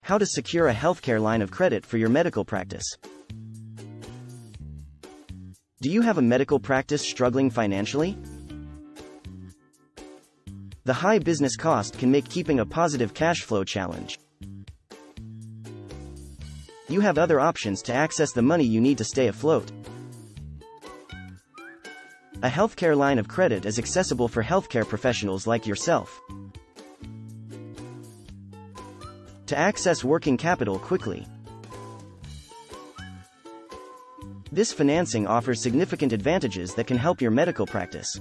How to secure a healthcare line of credit for your medical practice. Do you have a medical practice struggling financially? The high business cost can make keeping a positive cash flow challenge. You have other options to access the money you need to stay afloat. A healthcare line of credit is accessible for healthcare professionals like yourself. To access working capital quickly. This financing offers significant advantages that can help your medical practice,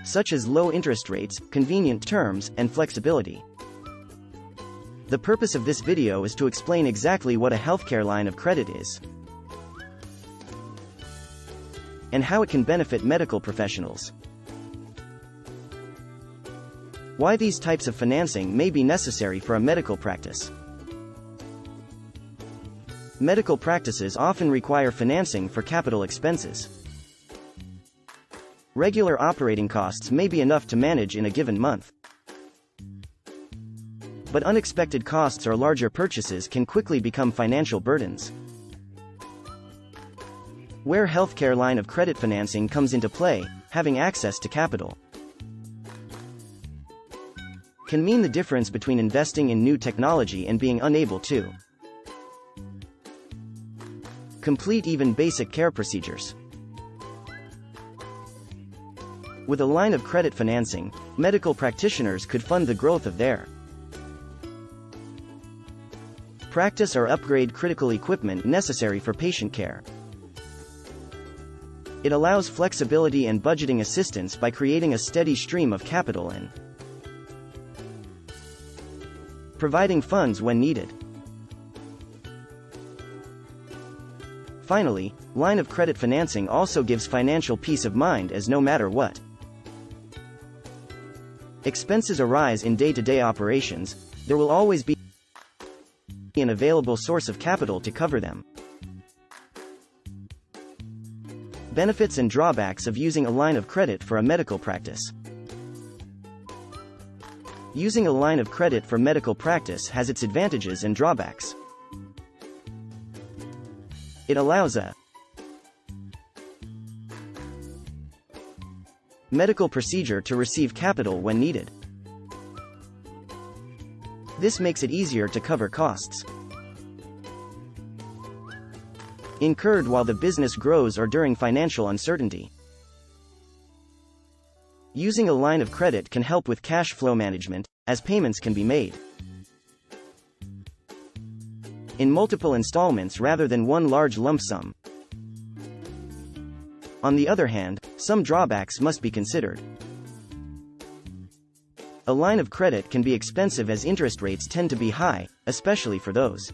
such as low interest rates, convenient terms, and flexibility. The purpose of this video is to explain exactly what a healthcare line of credit is, and how it can benefit medical professionals. Why these types of financing may be necessary for a medical practice. Medical practices often require financing for capital expenses. Regular operating costs may be enough to manage in a given month. But unexpected costs or larger purchases can quickly become financial burdens. Where healthcare line of credit financing comes into play, having access to capital can mean the difference between investing in new technology and being unable to complete even basic care procedures. With a line of credit financing, medical practitioners could fund the growth of their practice or upgrade critical equipment necessary for patient care. It allows flexibility and budgeting assistance by creating a steady stream of capital and providing funds when needed. Finally, line of credit financing also gives financial peace of mind, as no matter what expenses arise in day-to-day operations, there will always be an available source of capital to cover them. Benefits and drawbacks of using a line of credit for a medical practice. Using a line of credit for medical practice has its advantages and drawbacks. It allows a medical procedure to receive capital when needed. This makes it easier to cover costs incurred while the business grows or during financial uncertainty. Using a line of credit can help with cash flow management, as payments can be made in multiple installments rather than one large lump sum. On the other hand, some drawbacks must be considered. A line of credit can be expensive as interest rates tend to be high, especially for those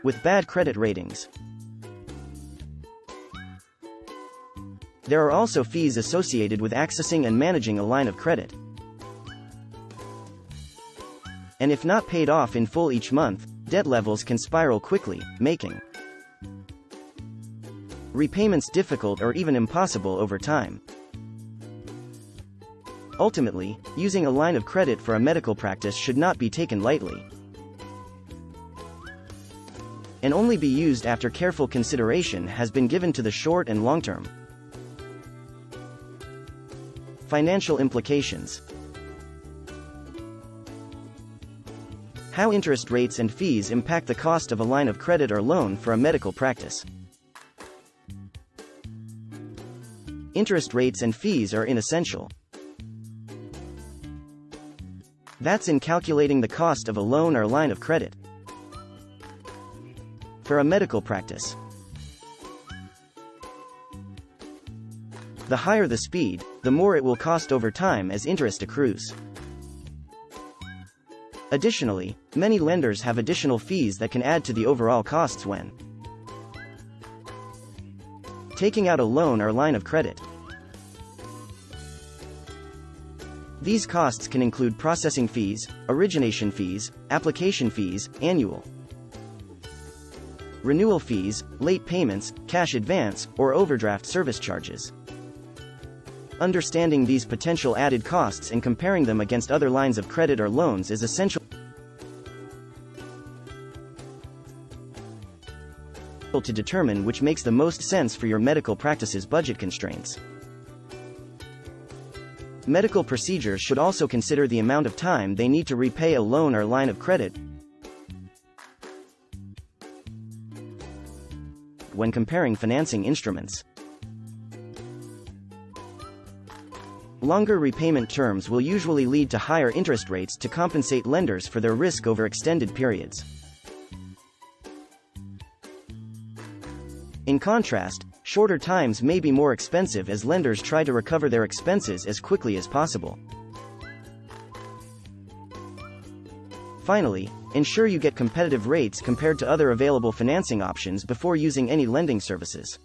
with bad credit ratings. There are also fees associated with accessing and managing a line of credit. And if not paid off in full each month, debt levels can spiral quickly, making repayments difficult or even impossible over time. Ultimately, using a line of credit for a medical practice should not be taken lightly, and only be used after careful consideration has been given to the short and long term financial implications. How interest rates and fees impact the cost of a line of credit or loan for a medical practice. Interest rates and fees are inessential. That's in calculating the cost of a loan or line of credit for a medical practice. The higher the speed, the more it will cost over time as interest accrues. Additionally, many lenders have additional fees that can add to the overall costs when taking out a loan or line of credit. These costs can include processing fees, origination fees, application fees, annual renewal fees, late payments, cash advance, or overdraft service charges. Understanding these potential added costs and comparing them against other lines of credit or loans is essential to determine which makes the most sense for your medical practice's budget constraints. Medical procedures should also consider the amount of time they need to repay a loan or line of credit when comparing financing instruments. Longer repayment terms will usually lead to higher interest rates to compensate lenders for their risk over extended periods. In contrast, shorter times may be more expensive as lenders try to recover their expenses as quickly as possible. Finally, ensure you get competitive rates compared to other available financing options before using any lending services.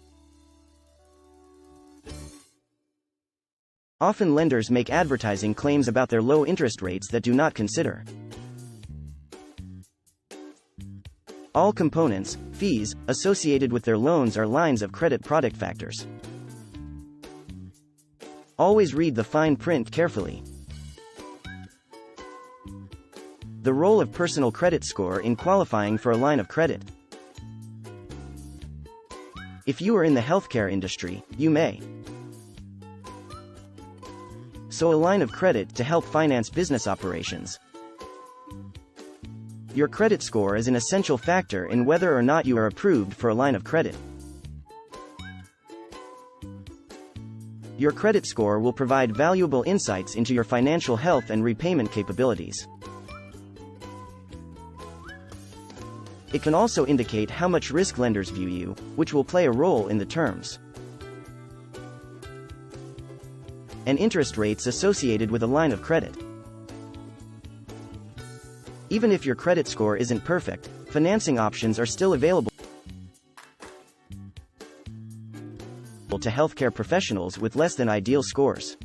Often lenders make advertising claims about their low interest rates that do not consider all components, fees, associated with their loans or lines of credit product factors. Always read the fine print carefully. The role of personal credit score in qualifying for a line of credit. If you are in the healthcare industry, you may so a line of credit to help finance business operations. Your credit score is an essential factor in whether or not you are approved for a line of credit. Your credit score will provide valuable insights into your financial health and repayment capabilities. It can also indicate how much risk lenders view you, which will play a role in the terms and interest rates associated with a line of credit. Even if your credit score isn't perfect, financing options are still available to healthcare professionals with less than ideal scores.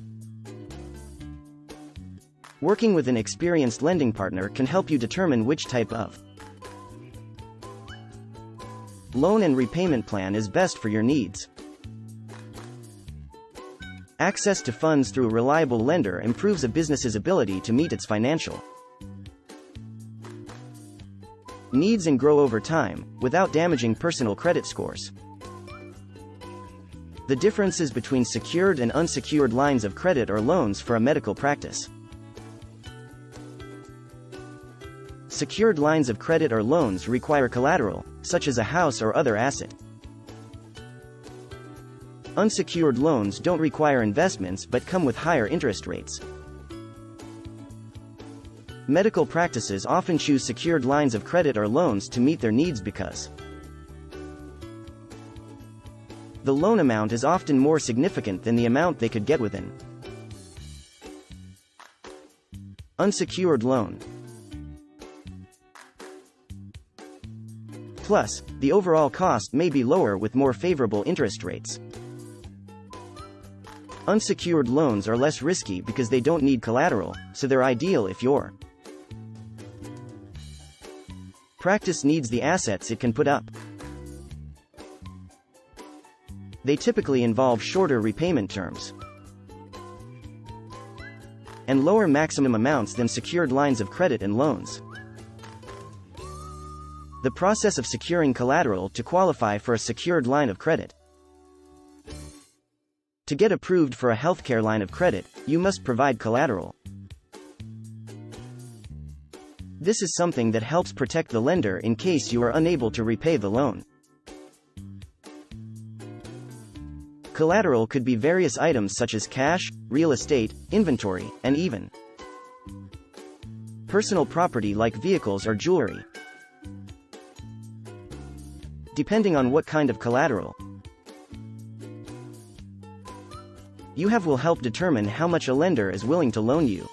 Working with an experienced lending partner can help you determine which type of loan and repayment plan is best for your needs. Access to funds through a reliable lender improves a business's ability to meet its financial needs and grow over time, without damaging personal credit scores. The differences between secured and unsecured lines of credit or loans for a medical practice. Secured lines of credit or loans require collateral, such as a house or other asset. Unsecured loans don't require investments but come with higher interest rates. Medical practices often choose secured lines of credit or loans to meet their needs because the loan amount is often more significant than the amount they could get with an unsecured loan. Plus, the overall cost may be lower with more favorable interest rates. Unsecured loans are less risky because they don't need collateral, so they're ideal if your practice needs the assets it can put up. They typically involve shorter repayment terms and lower maximum amounts than secured lines of credit and loans. The process of securing collateral to qualify for a secured line of credit. To get approved for a healthcare line of credit, you must provide collateral. This is something that helps protect the lender in case you are unable to repay the loan. Collateral could be various items such as cash, real estate, inventory, and even personal property like vehicles or jewelry. Depending on what kind of collateral you have will help determine how much a lender is willing to loan you.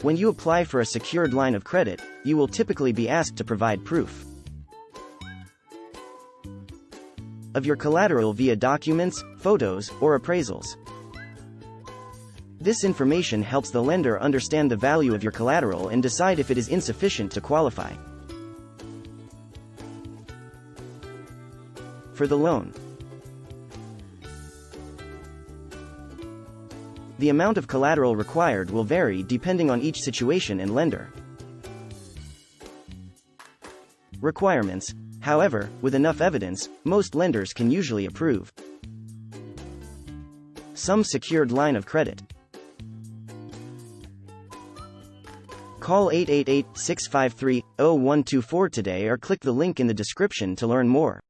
When you apply for a secured line of credit, you will typically be asked to provide proof of your collateral via documents, photos, or appraisals. This information helps the lender understand the value of your collateral and decide if it is insufficient to qualify for the loan. The amount of collateral required will vary depending on each situation and lender. Requirements. However, with enough evidence, most lenders can usually approve. Some secured line of credit. Call 888-653-0124 today or click the link in the description to learn more.